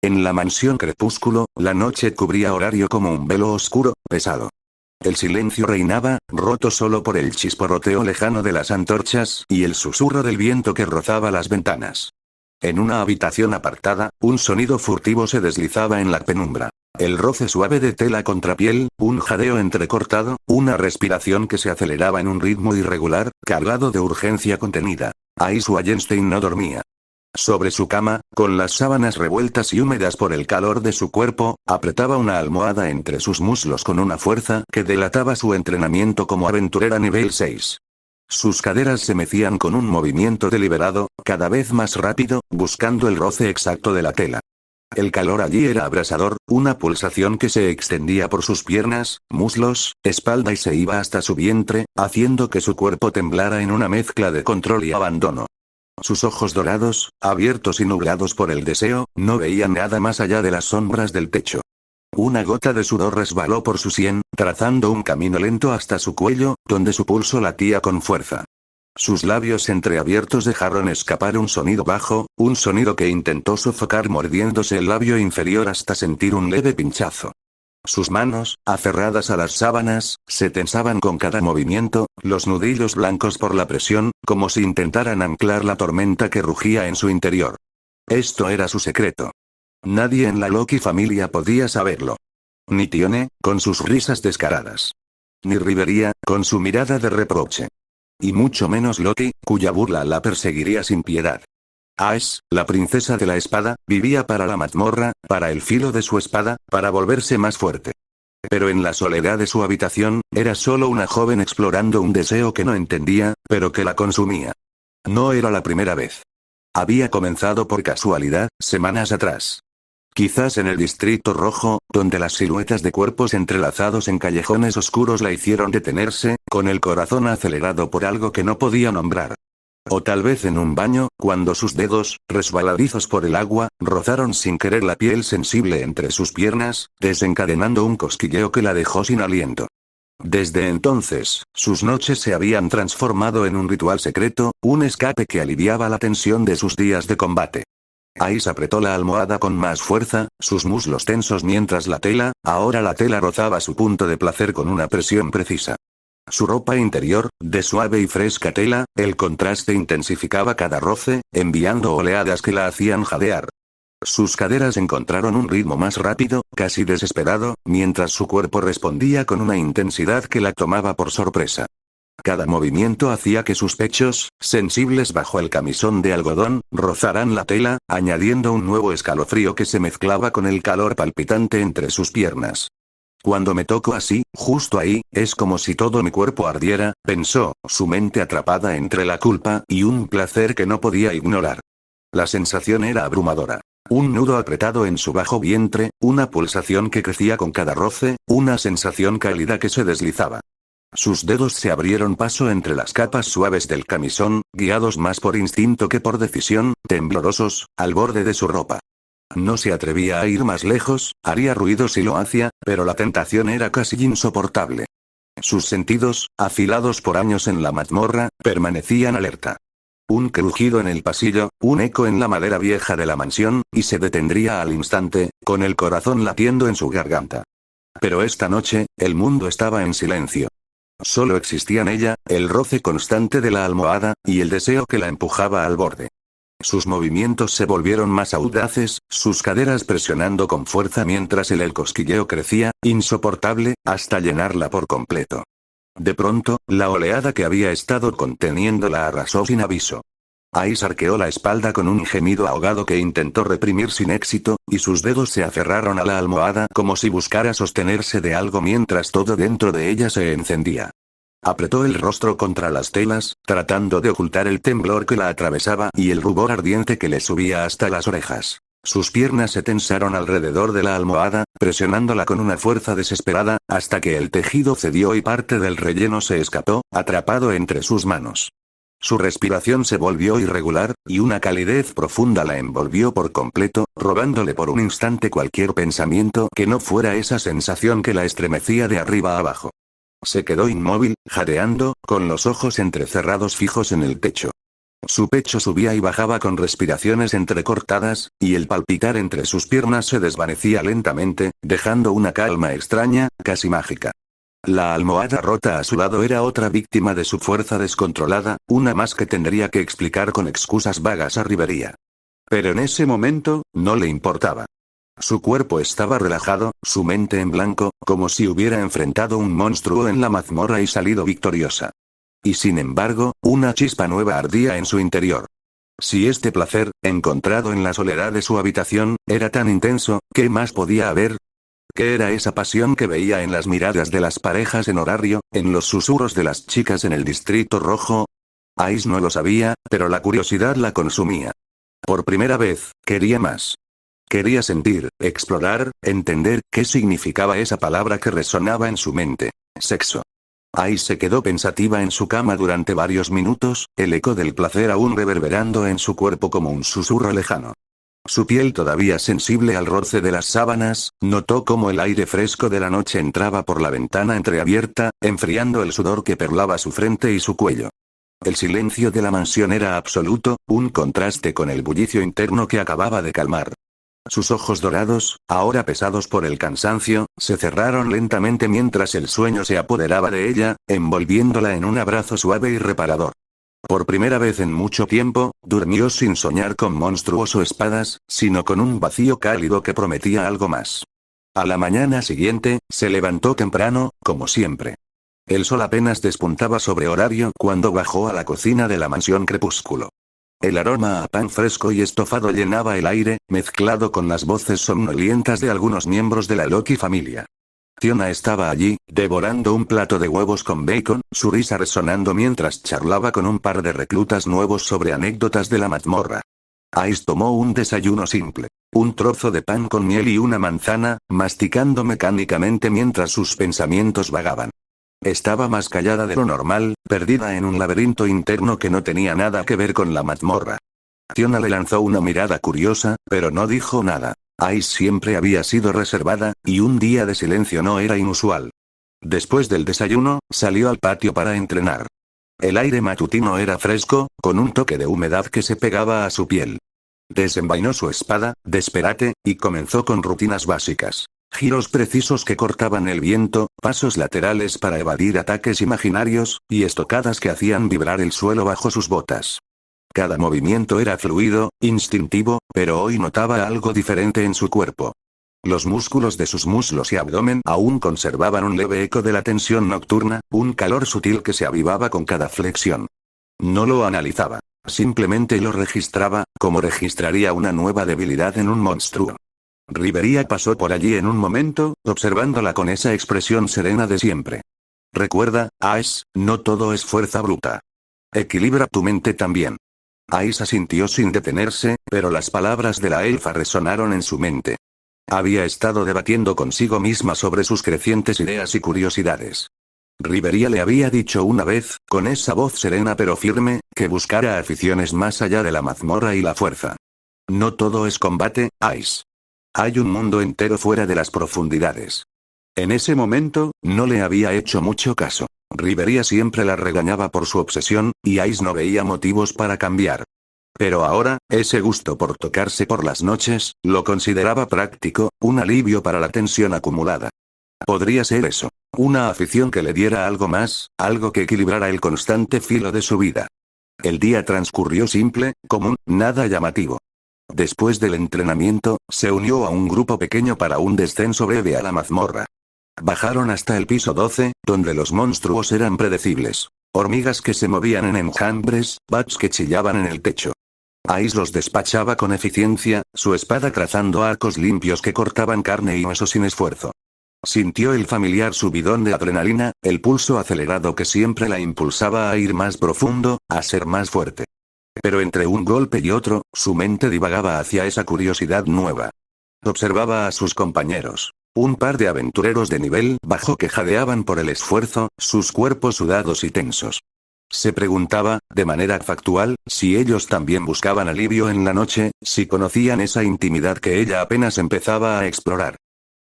En la mansión Crepúsculo, la noche cubría Horario como un velo oscuro, pesado. El silencio reinaba, roto solo por el chisporroteo lejano de las antorchas y el susurro del viento que rozaba las ventanas. En una habitación apartada, un sonido furtivo se deslizaba en la penumbra. El roce suave de tela contra piel, un jadeo entrecortado, una respiración que se aceleraba en un ritmo irregular, cargado de urgencia contenida. Ice Wallenstein no dormía. Sobre su cama, con las sábanas revueltas y húmedas por el calor de su cuerpo, apretaba una almohada entre sus muslos con una fuerza que delataba su entrenamiento como aventurera nivel 6. Sus caderas se mecían con un movimiento deliberado, cada vez más rápido, buscando el roce exacto de la tela. El calor allí era abrasador, una pulsación que se extendía por sus piernas, muslos, espalda y se iba hasta su vientre, haciendo que su cuerpo temblara en una mezcla de control y abandono. Sus ojos dorados, abiertos y nublados por el deseo, no veían nada más allá de las sombras del techo. Una gota de sudor resbaló por su sien, trazando un camino lento hasta su cuello, donde su pulso latía con fuerza. Sus labios entreabiertos dejaron escapar un sonido bajo, un sonido que intentó sofocar mordiéndose el labio inferior hasta sentir un leve pinchazo. Sus manos, aferradas a las sábanas, se tensaban con cada movimiento, los nudillos blancos por la presión, como si intentaran anclar la tormenta que rugía en su interior. Esto era su secreto. Nadie en la Loki familia podía saberlo. Ni Tione, con sus risas descaradas. Ni Rivería, con su mirada de reproche. Y mucho menos Loki, cuya burla la perseguiría sin piedad. Aes, la princesa de la espada, vivía para la mazmorra, para el filo de su espada, para volverse más fuerte. Pero en la soledad de su habitación, era solo una joven explorando un deseo que no entendía, pero que la consumía. No era la primera vez. Había comenzado por casualidad, semanas atrás. Quizás en el Distrito Rojo, donde las siluetas de cuerpos entrelazados en callejones oscuros la hicieron detenerse, con el corazón acelerado por algo que no podía nombrar. O tal vez en un baño, cuando sus dedos, resbaladizos por el agua, rozaron sin querer la piel sensible entre sus piernas, desencadenando un cosquilleo que la dejó sin aliento. Desde entonces, sus noches se habían transformado en un ritual secreto, un escape que aliviaba la tensión de sus días de combate. Ice apretó la almohada con más fuerza, sus muslos tensos mientras ahora la tela rozaba su punto de placer con una presión precisa. Su ropa interior, de suave y fresca tela, el contraste intensificaba cada roce, enviando oleadas que la hacían jadear. Sus caderas encontraron un ritmo más rápido, casi desesperado, mientras su cuerpo respondía con una intensidad que la tomaba por sorpresa. Cada movimiento hacía que sus pechos, sensibles bajo el camisón de algodón, rozaran la tela, añadiendo un nuevo escalofrío que se mezclaba con el calor palpitante entre sus piernas. Cuando me toco así, justo ahí, es como si todo mi cuerpo ardiera, pensó, su mente atrapada entre la culpa y un placer que no podía ignorar. La sensación era abrumadora. Un nudo apretado en su bajo vientre, una pulsación que crecía con cada roce, una sensación cálida que se deslizaba. Sus dedos se abrieron paso entre las capas suaves del camisón, guiados más por instinto que por decisión, temblorosos, al borde de su ropa. No se atrevía a ir más lejos, haría ruido si lo hacía, pero la tentación era casi insoportable. Sus sentidos, afilados por años en la mazmorra, permanecían alerta. Un crujido en el pasillo, un eco en la madera vieja de la mansión, y se detendría al instante, con el corazón latiendo en su garganta. Pero esta noche, el mundo estaba en silencio. Solo existían ella, el roce constante de la almohada, y el deseo que la empujaba al borde. Sus movimientos se volvieron más audaces, sus caderas presionando con fuerza mientras el cosquilleo crecía, insoportable, hasta llenarla por completo. De pronto, la oleada que había estado conteniendo la arrasó sin aviso. Ice arqueó la espalda con un gemido ahogado que intentó reprimir sin éxito, y sus dedos se aferraron a la almohada como si buscara sostenerse de algo mientras todo dentro de ella se encendía. Apretó el rostro contra las telas, tratando de ocultar el temblor que la atravesaba y el rubor ardiente que le subía hasta las orejas. Sus piernas se tensaron alrededor de la almohada, presionándola con una fuerza desesperada, hasta que el tejido cedió y parte del relleno se escapó, atrapado entre sus manos. Su respiración se volvió irregular, y una calidez profunda la envolvió por completo, robándole por un instante cualquier pensamiento que no fuera esa sensación que la estremecía de arriba abajo. Se quedó inmóvil, jadeando, con los ojos entrecerrados fijos en el techo. Su pecho subía y bajaba con respiraciones entrecortadas, y el palpitar entre sus piernas se desvanecía lentamente, dejando una calma extraña, casi mágica. La almohada rota a su lado era otra víctima de su fuerza descontrolada, una más que tendría que explicar con excusas vagas a Rivería. Pero en ese momento, no le importaba. Su cuerpo estaba relajado, su mente en blanco, como si hubiera enfrentado un monstruo en la mazmorra y salido victoriosa. Y sin embargo, una chispa nueva ardía en su interior. Si este placer, encontrado en la soledad de su habitación, era tan intenso, ¿qué más podía haber? ¿Qué era esa pasión que veía en las miradas de las parejas en horario, en los susurros de las chicas en el Distrito Rojo? Ice no lo sabía, pero la curiosidad la consumía. Por primera vez, quería más. Quería sentir, explorar, entender qué significaba esa palabra que resonaba en su mente. Sexo. Ice se quedó pensativa en su cama durante varios minutos, el eco del placer aún reverberando en su cuerpo como un susurro lejano. Su piel todavía sensible al roce de las sábanas, notó cómo el aire fresco de la noche entraba por la ventana entreabierta, enfriando el sudor que perlaba su frente y su cuello. El silencio de la mansión era absoluto, un contraste con el bullicio interno que acababa de calmar. Sus ojos dorados, ahora pesados por el cansancio, se cerraron lentamente mientras el sueño se apoderaba de ella, envolviéndola en un abrazo suave y reparador. Por primera vez en mucho tiempo, durmió sin soñar con monstruos o espadas, sino con un vacío cálido que prometía algo más. A la mañana siguiente, se levantó temprano, como siempre. El sol apenas despuntaba sobre horario cuando bajó a la cocina de la mansión Crepúsculo. El aroma a pan fresco y estofado llenaba el aire, mezclado con las voces somnolientas de algunos miembros de la Loki familia. Fiona estaba allí, devorando un plato de huevos con bacon, su risa resonando mientras charlaba con un par de reclutas nuevos sobre anécdotas de la mazmorra. Ice tomó un desayuno simple. Un trozo de pan con miel y una manzana, masticando mecánicamente mientras sus pensamientos vagaban. Estaba más callada de lo normal, perdida en un laberinto interno que no tenía nada que ver con la mazmorra. Fiona le lanzó una mirada curiosa, pero no dijo nada. Ice siempre había sido reservada, y un día de silencio no era inusual. Después del desayuno, salió al patio para entrenar. El aire matutino era fresco, con un toque de humedad que se pegaba a su piel. Desenvainó su espada, Desperate, y comenzó con rutinas básicas. Giros precisos que cortaban el viento, pasos laterales para evadir ataques imaginarios, y estocadas que hacían vibrar el suelo bajo sus botas. Cada movimiento era fluido, instintivo, pero hoy notaba algo diferente en su cuerpo. Los músculos de sus muslos y abdomen aún conservaban un leve eco de la tensión nocturna, un calor sutil que se avivaba con cada flexión. No lo analizaba. Simplemente lo registraba, como registraría una nueva debilidad en un monstruo. Rivería pasó por allí en un momento, observándola con esa expresión serena de siempre. Recuerda, Ice, no todo es fuerza bruta. Equilibra tu mente también. Ice asintió sin detenerse, pero las palabras de la elfa resonaron en su mente. Había estado debatiendo consigo misma sobre sus crecientes ideas y curiosidades. Rivería le había dicho una vez, con esa voz serena pero firme, que buscara aficiones más allá de la mazmorra y la fuerza. No todo es combate, Ice. Hay un mundo entero fuera de las profundidades. En ese momento, no le había hecho mucho caso. Rivería siempre la regañaba por su obsesión, y Ice no veía motivos para cambiar. Pero ahora, ese gusto por tocarse por las noches, lo consideraba práctico, un alivio para la tensión acumulada. Podría ser eso. Una afición que le diera algo más, algo que equilibrara el constante filo de su vida. El día transcurrió simple, común, nada llamativo. Después del entrenamiento, se unió a un grupo pequeño para un descenso breve a la mazmorra. Bajaron hasta el piso 12, donde los monstruos eran predecibles. Hormigas que se movían en enjambres, bats que chillaban en el techo. Ice los despachaba con eficiencia, su espada trazando arcos limpios que cortaban carne y hueso sin esfuerzo. Sintió el familiar subidón de adrenalina, el pulso acelerado que siempre la impulsaba a ir más profundo, a ser más fuerte. Pero entre un golpe y otro, su mente divagaba hacia esa curiosidad nueva. Observaba a sus compañeros. Un par de aventureros de nivel bajo que jadeaban por el esfuerzo, sus cuerpos sudados y tensos. Se preguntaba, de manera factual, si ellos también buscaban alivio en la noche, si conocían esa intimidad que ella apenas empezaba a explorar.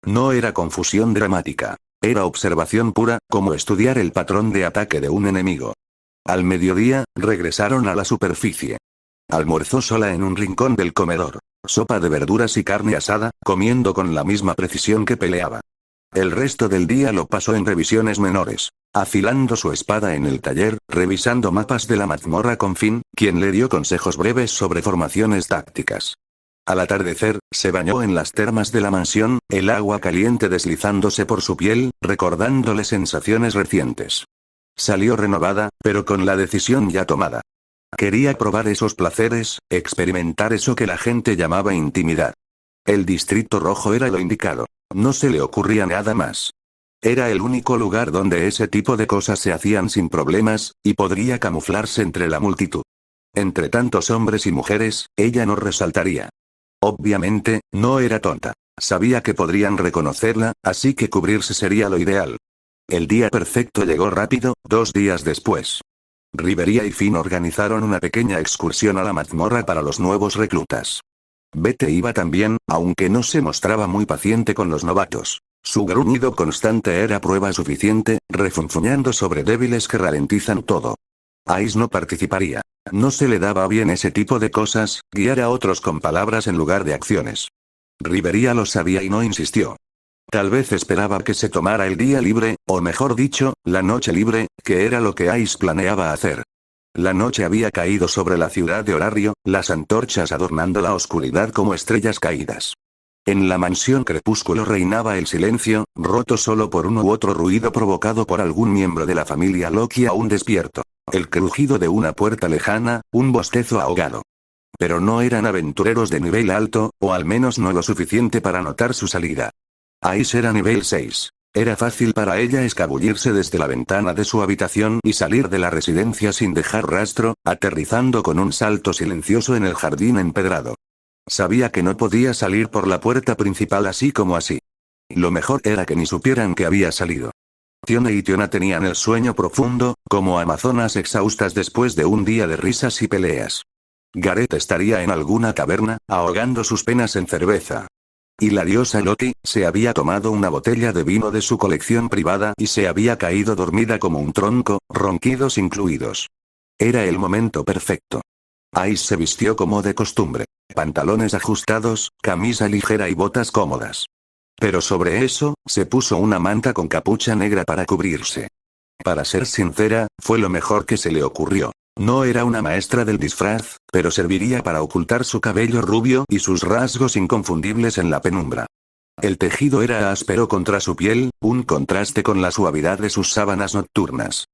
No era confusión dramática. Era observación pura, como estudiar el patrón de ataque de un enemigo. Al mediodía, regresaron a la superficie. Almorzó sola en un rincón del comedor. Sopa de verduras y carne asada, comiendo con la misma precisión que peleaba. El resto del día lo pasó en revisiones menores, afilando su espada en el taller, revisando mapas de la mazmorra con Finn, quien le dio consejos breves sobre formaciones tácticas. Al atardecer, se bañó en las termas de la mansión, el agua caliente deslizándose por su piel, recordándole sensaciones recientes. Salió renovada, pero con la decisión ya tomada. Quería probar esos placeres, experimentar eso que la gente llamaba intimidad. El Distrito Rojo era lo indicado. No se le ocurría nada más. Era el único lugar donde ese tipo de cosas se hacían sin problemas, y podría camuflarse entre la multitud. Entre tantos hombres y mujeres, ella no resaltaría. Obviamente, no era tonta. Sabía que podrían reconocerla, así que cubrirse sería lo ideal. El día perfecto llegó rápido, 2 días después. Rivería y Finn organizaron una pequeña excursión a la mazmorra para los nuevos reclutas. Bete iba también, aunque no se mostraba muy paciente con los novatos. Su gruñido constante era prueba suficiente, refunfuñando sobre débiles que ralentizan todo. Ice no participaría. No se le daba bien ese tipo de cosas, guiar a otros con palabras en lugar de acciones. Rivería lo sabía y no insistió. Tal vez esperaba que se tomara el día libre, o mejor dicho, la noche libre, que era lo que Ice planeaba hacer. La noche había caído sobre la ciudad de Horario, las antorchas adornando la oscuridad como estrellas caídas. En la mansión Crepúsculo reinaba el silencio, roto solo por uno u otro ruido provocado por algún miembro de la familia Loki aún despierto. El crujido de una puerta lejana, un bostezo ahogado. Pero no eran aventureros de nivel alto, o al menos no lo suficiente para notar su salida. Ice era nivel 6. Era fácil para ella escabullirse desde la ventana de su habitación y salir de la residencia sin dejar rastro, aterrizando con un salto silencioso en el jardín empedrado. Sabía que no podía salir por la puerta principal así como así. Lo mejor era que ni supieran que había salido. Tione y Tiona tenían el sueño profundo, como amazonas exhaustas después de un día de risas y peleas. Gareth estaría en alguna taberna, ahogando sus penas en cerveza. Y la diosa Loti, se había tomado una botella de vino de su colección privada y se había caído dormida como un tronco, ronquidos incluidos. Era el momento perfecto. Ice se vistió como de costumbre. Pantalones ajustados, camisa ligera y botas cómodas. Pero sobre eso, se puso una manta con capucha negra para cubrirse. Para ser sincera, fue lo mejor que se le ocurrió. No era una maestra del disfraz, pero serviría para ocultar su cabello rubio y sus rasgos inconfundibles en la penumbra. El tejido era áspero contra su piel, un contraste con la suavidad de sus sábanas nocturnas.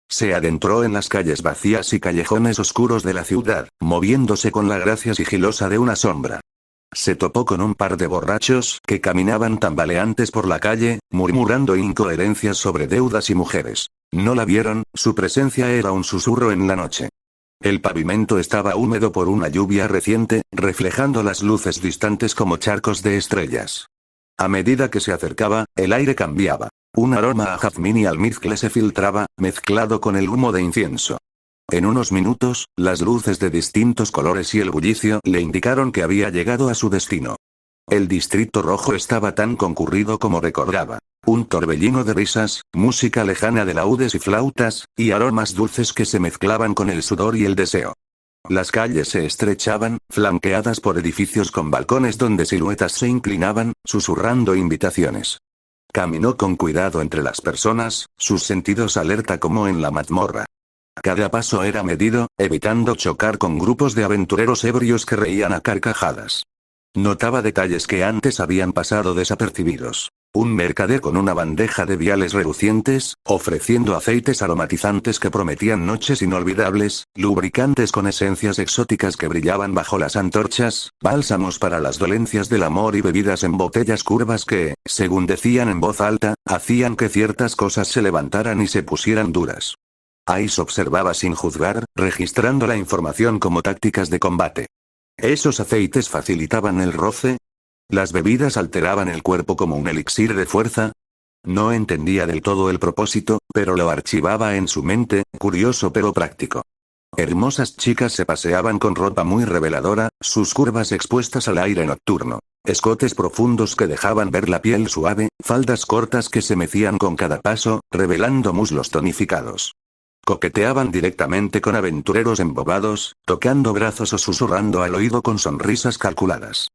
Se adentró en las calles vacías y callejones oscuros de la ciudad, moviéndose con la gracia sigilosa de una sombra. Se topó con un par de borrachos que caminaban tambaleantes por la calle, murmurando incoherencias sobre deudas y mujeres. No la vieron, su presencia era un susurro en la noche. El pavimento estaba húmedo por una lluvia reciente, reflejando las luces distantes como charcos de estrellas. A medida que se acercaba, el aire cambiaba. Un aroma a jazmín y almizcle se filtraba, mezclado con el humo de incienso. En unos minutos, las luces de distintos colores y el bullicio le indicaron que había llegado a su destino. El Distrito Rojo estaba tan concurrido como recordaba. Un torbellino de risas, música lejana de laúdes y flautas, y aromas dulces que se mezclaban con el sudor y el deseo. Las calles se estrechaban, flanqueadas por edificios con balcones donde siluetas se inclinaban, susurrando invitaciones. Caminó con cuidado entre las personas, sus sentidos alerta como en la mazmorra. Cada paso era medido, evitando chocar con grupos de aventureros ebrios que reían a carcajadas. Notaba detalles que antes habían pasado desapercibidos. Un mercader con una bandeja de viales relucientes, ofreciendo aceites aromatizantes que prometían noches inolvidables, lubricantes con esencias exóticas que brillaban bajo las antorchas, bálsamos para las dolencias del amor y bebidas en botellas curvas que, según decían en voz alta, hacían que ciertas cosas se levantaran y se pusieran duras. Ice observaba sin juzgar, registrando la información como tácticas de combate. ¿Esos aceites facilitaban el roce? ¿Las bebidas alteraban el cuerpo como un elixir de fuerza? No entendía del todo el propósito, pero lo archivaba en su mente, curioso pero práctico. Hermosas chicas se paseaban con ropa muy reveladora, sus curvas expuestas al aire nocturno. Escotes profundos que dejaban ver la piel suave, faldas cortas que se mecían con cada paso, revelando muslos tonificados. Coqueteaban directamente con aventureros embobados, tocando brazos o susurrando al oído con sonrisas calculadas.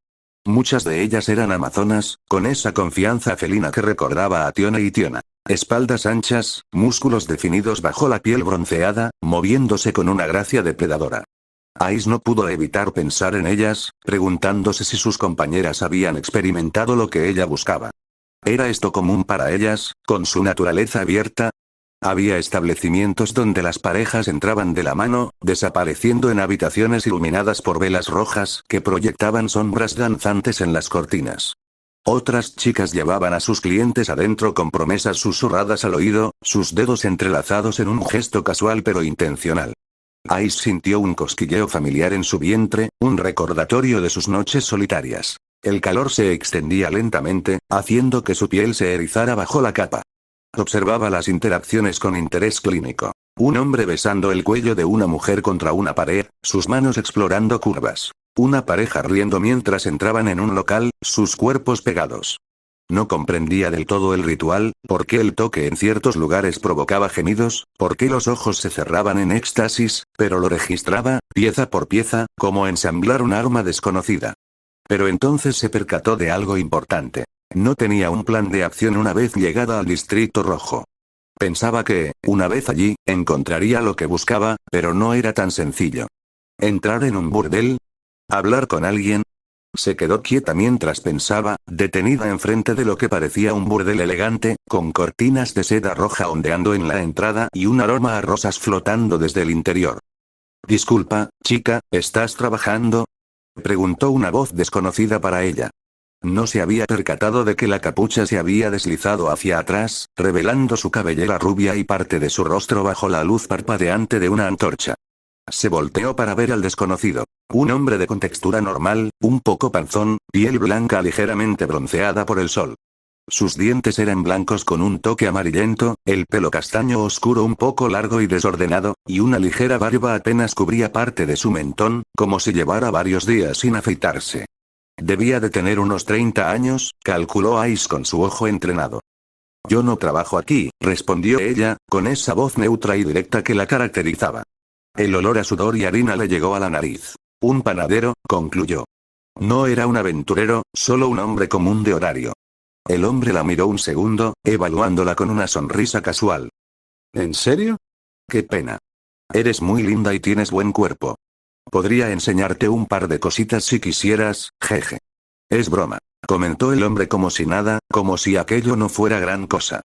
Muchas de ellas eran amazonas, con esa confianza felina que recordaba a Tiona y Tiona. Espaldas anchas, músculos definidos bajo la piel bronceada, moviéndose con una gracia depredadora. Ice no pudo evitar pensar en ellas, preguntándose si sus compañeras habían experimentado lo que ella buscaba. ¿Era esto común para ellas, con su naturaleza abierta? Había establecimientos donde las parejas entraban de la mano, desapareciendo en habitaciones iluminadas por velas rojas que proyectaban sombras danzantes en las cortinas. Otras chicas llevaban a sus clientes adentro con promesas susurradas al oído, sus dedos entrelazados en un gesto casual pero intencional. Ice sintió un cosquilleo familiar en su vientre, un recordatorio de sus noches solitarias. El calor se extendía lentamente, haciendo que su piel se erizara bajo la capa. Observaba las interacciones con interés clínico. Un hombre besando el cuello de una mujer contra una pared, sus manos explorando curvas. Una pareja riendo mientras entraban en un local, sus cuerpos pegados. No comprendía del todo el ritual, por qué el toque en ciertos lugares provocaba gemidos, por qué los ojos se cerraban en éxtasis, pero lo registraba, pieza por pieza, como ensamblar un arma desconocida. Pero entonces se percató de algo importante. No tenía un plan de acción una vez llegada al Distrito Rojo. Pensaba que, una vez allí, encontraría lo que buscaba, pero no era tan sencillo. ¿Entrar en un burdel? ¿Hablar con alguien? Se quedó quieta mientras pensaba, detenida enfrente de lo que parecía un burdel elegante, con cortinas de seda roja ondeando en la entrada y un aroma a rosas flotando desde el interior. Disculpa, chica, ¿estás trabajando? Preguntó una voz desconocida para ella. No se había percatado de que la capucha se había deslizado hacia atrás, revelando su cabellera rubia y parte de su rostro bajo la luz parpadeante de una antorcha. Se volteó para ver al desconocido. Un hombre de contextura normal, un poco panzón, piel blanca ligeramente bronceada por el sol. Sus dientes eran blancos con un toque amarillento, el pelo castaño oscuro un poco largo y desordenado, y una ligera barba apenas cubría parte de su mentón, como si llevara varios días sin afeitarse. Debía de tener unos 30 años, calculó Ice con su ojo entrenado. Yo no trabajo aquí, respondió ella, con esa voz neutra y directa que la caracterizaba. El olor a sudor y harina le llegó a la nariz. Un panadero, concluyó. No era un aventurero, solo un hombre común de horario. El hombre la miró un segundo, evaluándola con una sonrisa casual. ¿En serio? Qué pena. Eres muy linda y tienes buen cuerpo. Podría enseñarte un par de cositas si quisieras, jeje. Es broma, comentó el hombre como si nada, como si aquello no fuera gran cosa.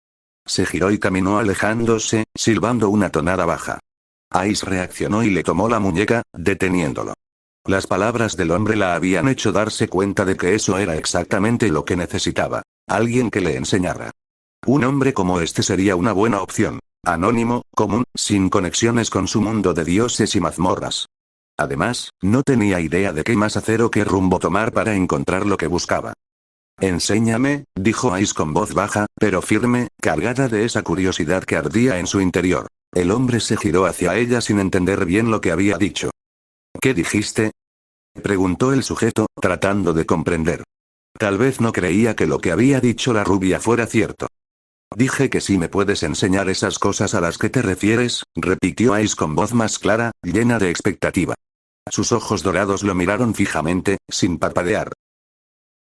Se giró y caminó alejándose, silbando una tonada baja. Ice reaccionó y le tomó la muñeca, deteniéndolo. Las palabras del hombre la habían hecho darse cuenta de que eso era exactamente lo que necesitaba. Alguien que le enseñara. Un hombre como este sería una buena opción. Anónimo, común, sin conexiones con su mundo de dioses y mazmorras. Además, no tenía idea de qué más hacer o qué rumbo tomar para encontrar lo que buscaba. Enséñame, dijo Ice con voz baja, pero firme, cargada de esa curiosidad que ardía en su interior. El hombre se giró hacia ella sin entender bien lo que había dicho. ¿Qué dijiste? Preguntó el sujeto, tratando de comprender. Tal vez no creía que lo que había dicho la rubia fuera cierto. Dije que si me puedes enseñar esas cosas a las que te refieres, repitió Ice con voz más clara, llena de expectativa. Sus ojos dorados lo miraron fijamente, sin parpadear.